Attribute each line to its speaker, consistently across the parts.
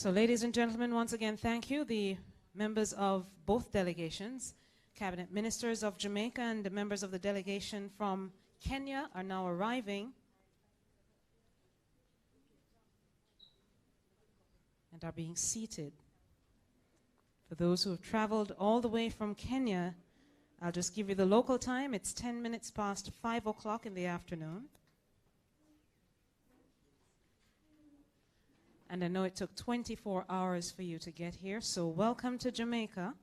Speaker 1: So ladies and gentlemen, once again, thank you. The members of both delegations, cabinet ministers of Jamaica and the members of the delegation from Kenya are now arriving and are being seated. For those who have traveled all the way from Kenya, I'll just give you the local time. It's 10 minutes past 5 o'clock in the afternoon. And I know it took 24 hours for you to get here, so welcome to Jamaica.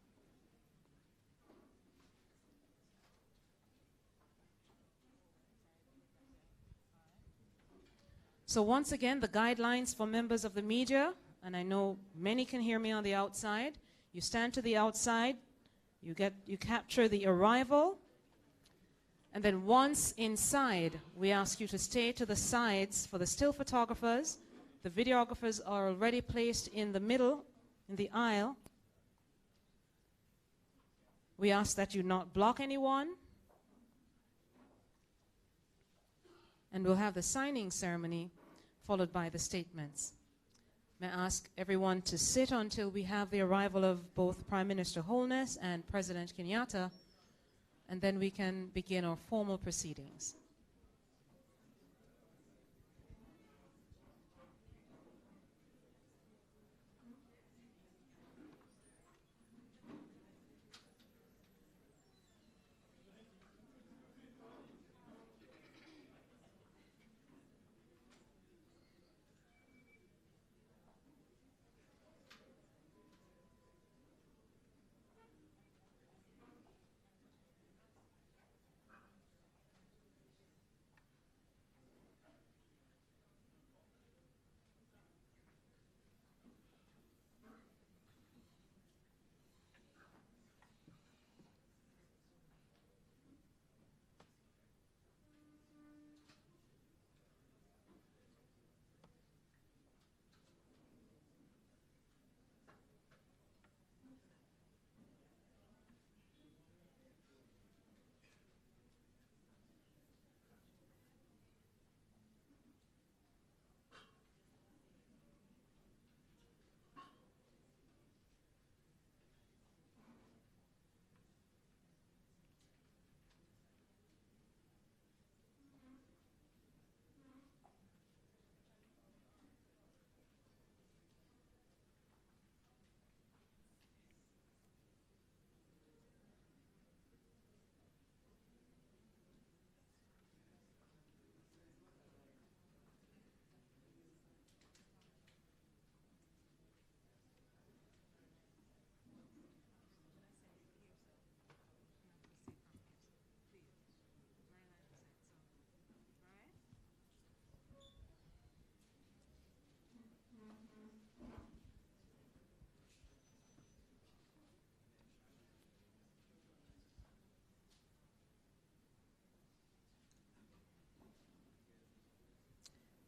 Speaker 1: So once again, the guidelines for members of the media, and I know many can hear me on the outside. You stand to the outside, you capture the arrival, and then once inside, we ask you to stay to the sides for the still photographers. The videographers are already placed in the middle, in the aisle. We ask that you not block anyone. And we'll have the signing ceremony followed by the statements. May I ask everyone to sit until we have the arrival of both Prime Minister Holness and President Kenyatta, and then we can begin our formal proceedings.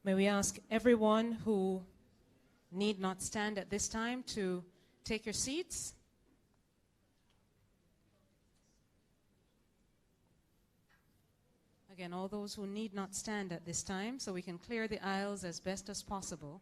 Speaker 1: May we ask everyone who need not stand at this time to take your seats. Again, all those who need not stand at this time, so we can clear the aisles as best as possible.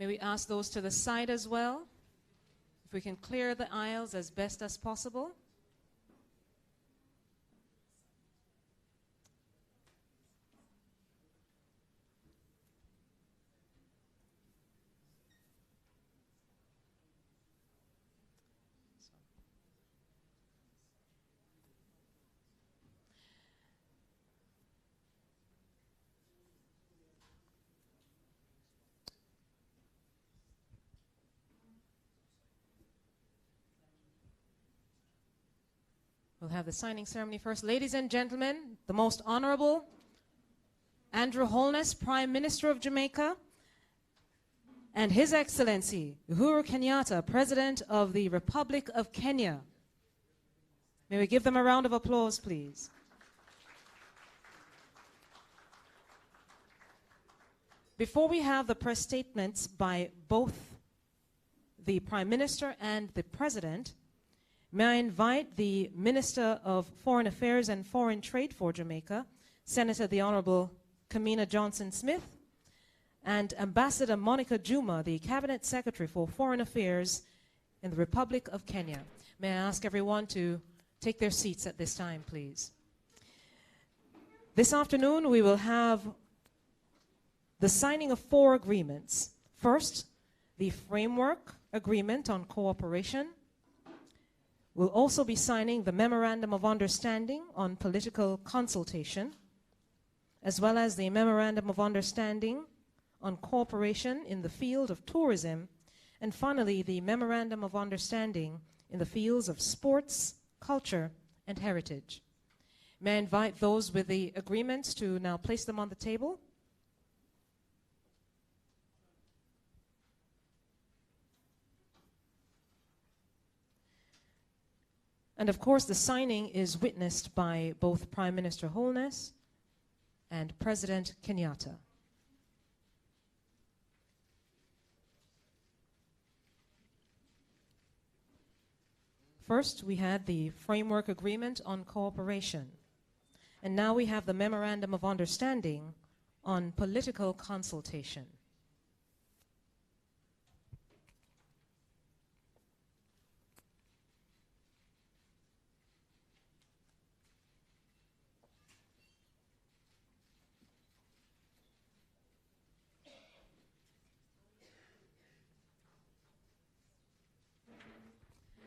Speaker 1: May we ask those to the side as well, if we can clear the aisles as best as possible. We'll have the signing ceremony first. Ladies and gentlemen, the Most Honorable Andrew Holness, Prime Minister of Jamaica, and His Excellency Uhuru Kenyatta, President of the Republic of Kenya. May we give them a round of applause, please. Before we have the press statements by both the Prime Minister and the President, may I invite the Minister of Foreign Affairs and Foreign Trade for Jamaica, Senator the Honorable Kamina Johnson-Smith, and Ambassador Monica Juma, the Cabinet Secretary for Foreign Affairs in the Republic of Kenya. May I ask everyone to take their seats at this time, please. This afternoon, we will have the signing of 4 agreements. First, the Framework Agreement on Cooperation. We'll also be signing the Memorandum of Understanding on Political Consultation, as well as the Memorandum of Understanding on Cooperation in the field of tourism, and finally, the Memorandum of Understanding in the fields of sports, culture, and heritage. May I invite those with the agreements to now place them on the table? And of course, the signing is witnessed by both Prime Minister Holness and President Kenyatta. First, we had the Framework Agreement on Cooperation. And now we have the Memorandum of Understanding on Political Consultation.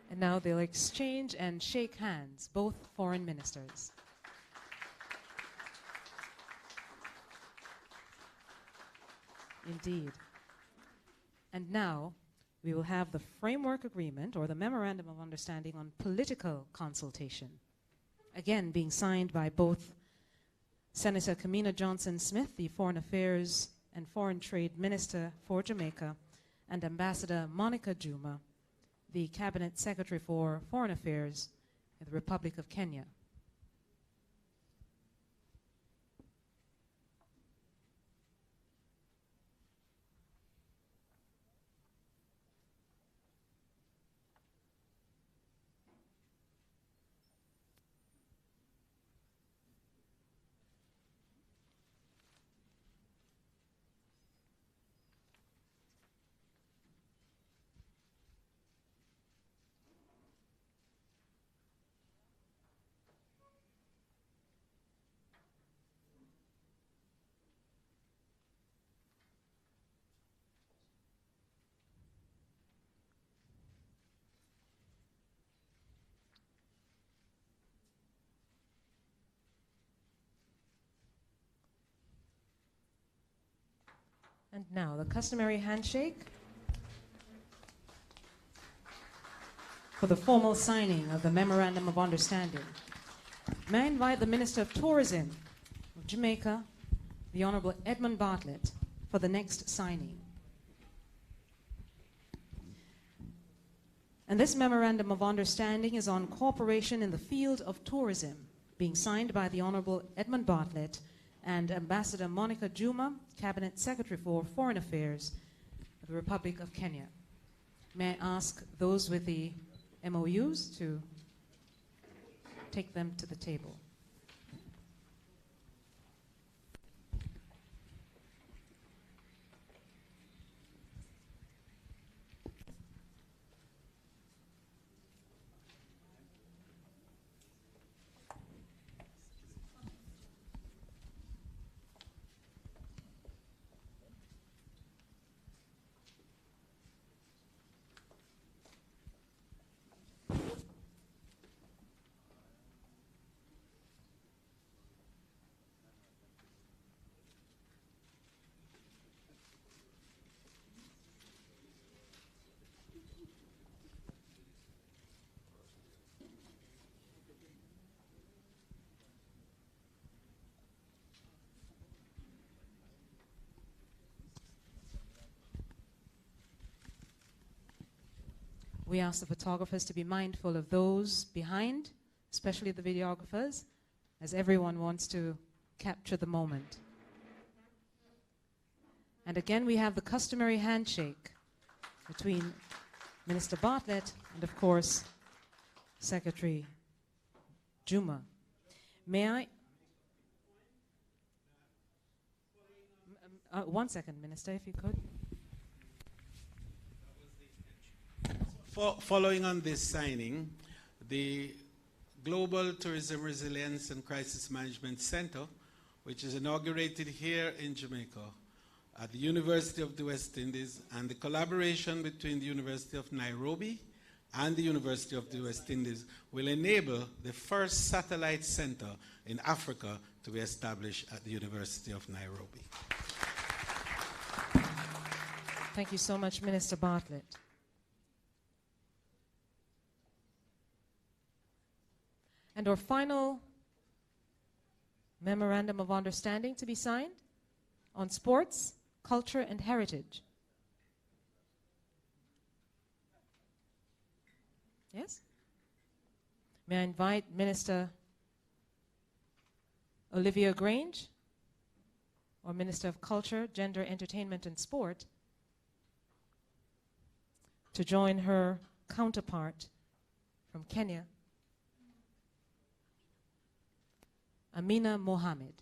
Speaker 1: And now they'll exchange and shake hands, both foreign ministers. Indeed. And now we will have the Framework Agreement, or the Memorandum of Understanding on Political Consultation, again being signed by both Senator Kamina Johnson-Smith, the Foreign Affairs and Foreign Trade Minister for Jamaica, and Ambassador Monica Juma, the Cabinet Secretary for Foreign Affairs in the Republic of Kenya. And now, the customary handshake for the formal signing of the Memorandum of Understanding. May I invite the Minister of Tourism of Jamaica, the Honorable Edmund Bartlett, for the next signing. And this Memorandum of Understanding is on cooperation in the field of tourism, being signed by the Honorable Edmund Bartlett and Ambassador Monica Juma, Cabinet Secretary for Foreign Affairs of the Republic of Kenya. May I ask those with the MOUs to take them to the table. We ask the photographers to be mindful of those behind, especially the videographers, as everyone wants to capture the moment. And again, we have the customary handshake between Minister Bartlett and, of course, Secretary Juma. May I? One second, Minister, if you could.
Speaker 2: Following on this signing, the Global Tourism Resilience and Crisis Management Center, which is inaugurated here in Jamaica at the University of the West Indies, and the collaboration between the University of Nairobi and the University of the West Indies will enable the first satellite center in Africa to be established at the University of Nairobi.
Speaker 1: Thank you so much, Minister Bartlett. And our final memorandum of understanding to be signed on sports, culture, and heritage. Yes? May I invite Minister Olivia Grange, or Minister of Culture, Gender, Entertainment, and Sport, to join her counterpart from Kenya, Amina Mohammed.